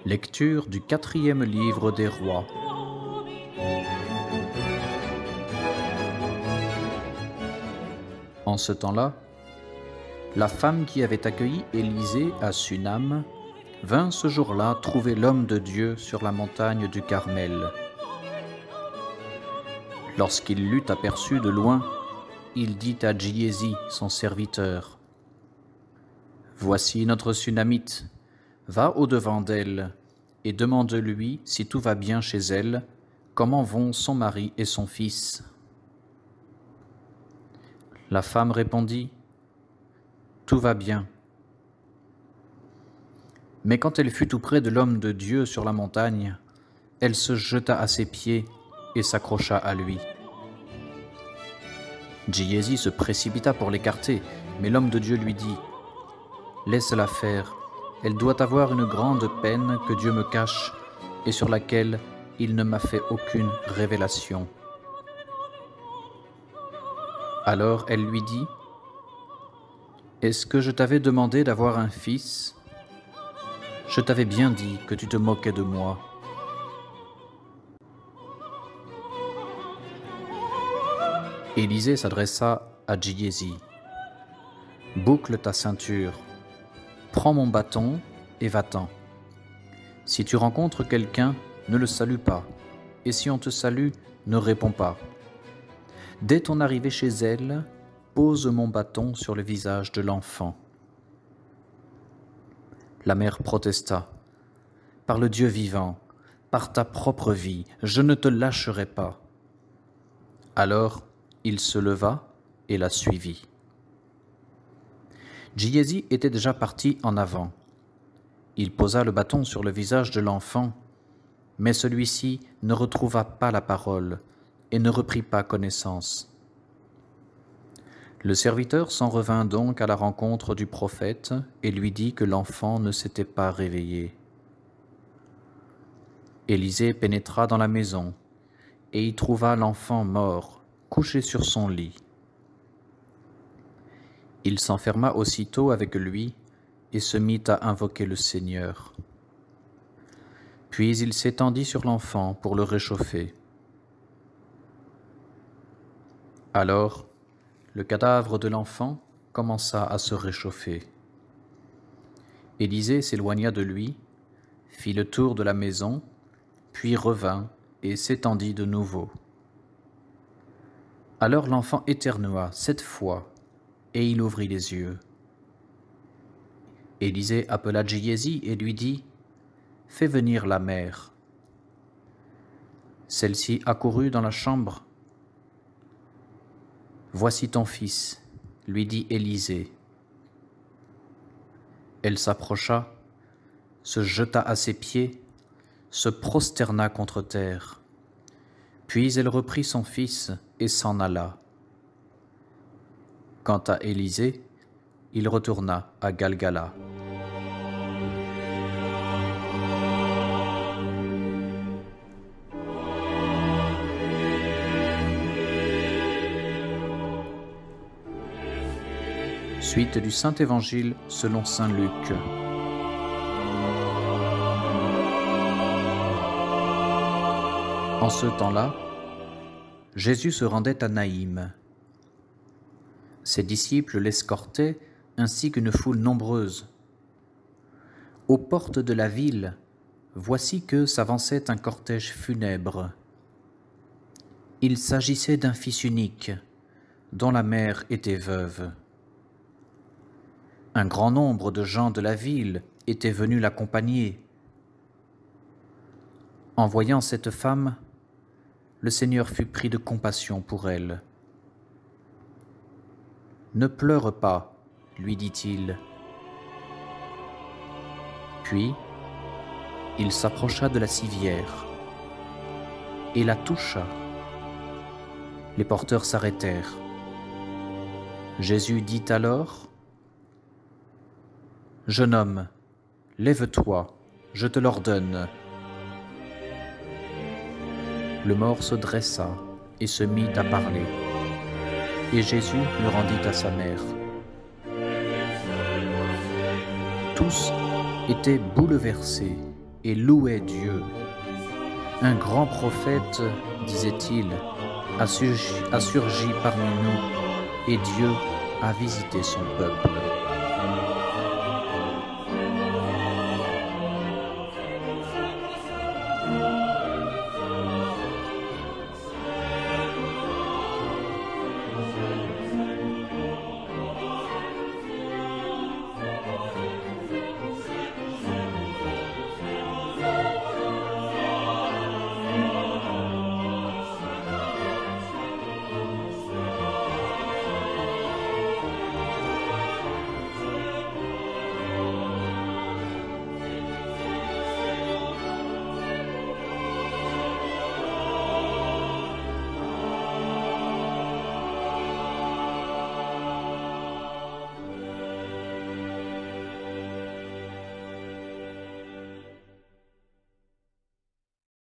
Lecture du 4e livre des Rois. En ce temps-là, la femme qui avait accueilli Élisée à Sunam vint ce jour-là trouver l'homme de Dieu sur la montagne du Carmel. Lorsqu'il l'eut aperçu de loin, il dit à Giézi, son serviteur, « Voici notre Sunamite, va au-devant d'elle et demande-lui si tout va bien chez elle, comment vont son mari et son fils. » La femme répondit, « Tout va bien. » Mais quand elle fut tout près de l'homme de Dieu sur la montagne, elle se jeta à ses pieds et s'accrocha à lui. Giézi se précipita pour l'écarter, mais l'homme de Dieu lui dit, « Laisse-la faire, elle doit avoir une grande peine que Dieu me cache et sur laquelle il ne m'a fait aucune révélation. » Alors elle lui dit, « Est-ce que je t'avais demandé d'avoir un fils ? Je t'avais bien dit que tu te moquais de moi. » Élisée s'adressa à Giézi. « Boucle ta ceinture, prends mon bâton et va-t'en. Si tu rencontres quelqu'un, ne le salue pas, et si on te salue, ne réponds pas. Dès ton arrivée chez elle, pose mon bâton sur le visage de l'enfant. » La mère protesta. « Par le Dieu vivant, par ta propre vie, je ne te lâcherai pas. » Alors il se leva et la suivit. Giézi était déjà parti en avant. Il posa le bâton sur le visage de l'enfant, mais celui-ci ne retrouva pas la parole et ne reprit pas connaissance. Le serviteur s'en revint donc à la rencontre du prophète et lui dit que l'enfant ne s'était pas réveillé. Élisée pénétra dans la maison et y trouva l'enfant mort, couché sur son lit. Il s'enferma aussitôt avec lui et se mit à invoquer le Seigneur. Puis il s'étendit sur l'enfant pour le réchauffer. Alors, le cadavre de l'enfant commença à se réchauffer. Élisée s'éloigna de lui, fit le tour de la maison, puis revint et s'étendit de nouveau. Alors l'enfant éternua 7 fois, et il ouvrit les yeux. Élisée appela Giézi et lui dit, « Fais venir la mère. » Celle-ci accourut dans la chambre. « Voici ton fils, » lui dit Élisée. Elle s'approcha, se jeta à ses pieds, se prosterna contre terre. Puis elle reprit son fils et s'en alla. Quant à Élisée, il retourna à Galgala. Suite du Saint-Évangile selon saint Luc. En ce temps-là, Jésus se rendait à Naïm. Ses disciples l'escortaient ainsi qu'une foule nombreuse. Aux portes de la ville, voici que s'avançait un cortège funèbre. Il s'agissait d'un fils unique, dont la mère était veuve. Un grand nombre de gens de la ville étaient venus l'accompagner. En voyant cette femme, le Seigneur fut pris de compassion pour elle. « Ne pleure pas, » lui dit-il. Puis, il s'approcha de la civière et la toucha. Les porteurs s'arrêtèrent. Jésus dit alors, « Jeune homme, lève-toi, je te l'ordonne. » Le mort se dressa et se mit à parler. Et Jésus le rendit à sa mère. Tous étaient bouleversés et louaient Dieu. Un grand prophète, disait-il, a surgi parmi nous, et Dieu a visité son peuple.